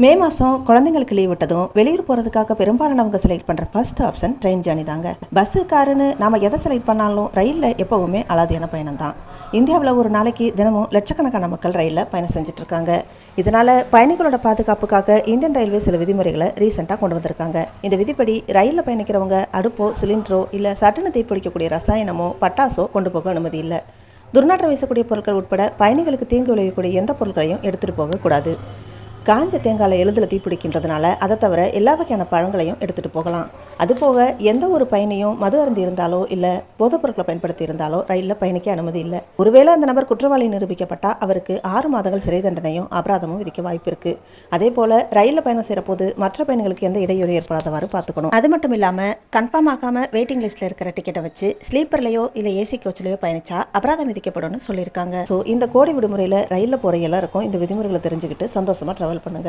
மே மாதம் குழந்தைங்களுக்கு லீவ் விட்டதும் வெளியூர் போகிறதுக்காக பெரும்பாலானவங்க செலக்ட் பண்ணுற ஃபர்ஸ்ட் ஆப்ஷன் ட்ரெயின் ஜேர்னி தாங்க. பஸ்ஸு காருன்னு நாம் எதை செலக்ட் பண்ணாலும் ரயிலில் எப்போவுமே அலாதியான பயணம் தான். இந்தியாவில் ஒரு நாளைக்கு தினமும் லட்சக்கணக்கான மக்கள் ரயிலில் பயணம் செஞ்சுட்டு இருக்காங்க. இதனால் பயணிகளோட பாதுகாப்புக்காக இந்தியன் ரயில்வே சில விதிமுறைகளை ரீசெண்டாக கொண்டு வந்திருக்காங்க. இந்த விதிப்படி ரயிலில் பயணிக்கிறவங்க அடுப்போ சிலிண்டரோ இல்லை சட்டுன்னு தீப்பிடிக்கக்கூடிய ரசாயனமோ பட்டாசோ கொண்டு போக அனுமதி இல்லை. துர்நாற்றம் வீசக்கூடிய பொருட்கள் உட்பட பயணிகளுக்கு தீங்கு விளைவிக்கக்கூடிய எந்த பொருட்களையும் எடுத்துகிட்டு போகக்கூடாது. காஞ்ச தேங்காயில் எளிதில் தீப்பிடிக்கின்றதுனால அதை தவிர எல்லா வகையான பழங்களையும் எடுத்துகிட்டு போகலாம். அதுபோக எந்த ஒரு பயணியும் மது அருந்தி இருந்தாலோ இல்லை போதைப் பொருட்களை பயன்படுத்தி இருந்தாலோ ரயிலில் பயணிக்க அனுமதி இல்லை. ஒருவேளை அந்த நபர் குற்றவாளி நிரூபிக்கப்பட்டால் அவருக்கு 6 மாதங்கள் சிறை தண்டனையும் அபராதமும் விதிக்க வாய்ப்பு இருக்குது. அதே போல் ரயிலில் பயணம் செய்கிற போது மற்ற பயணிகளுக்கு எந்த இடையூறு ஏற்படாதவாறு பார்த்துக்கணும். அது மட்டும் இல்லாமல் கன்ஃபார்ம் ஆகாமல் வெயிட்டிங் லிஸ்ட்டில் இருக்கிற டிக்கெட்டை வச்சு ஸ்லீப்பர்லையோ இல்லை ஏசி கோச்சிலையோ பயணிச்சா அபராதம் விதிக்கப்படும் சொல்லியிருக்காங்க. ஸோ இந்த கோடை விடுமுறையில் ரயிலில் போகிற எல்லாருக்கும் இந்த விதிமுறைகளை தெரிஞ்சுக்கிட்டு சந்தோஷமாக ட்ராவல் பண்ணுங்க.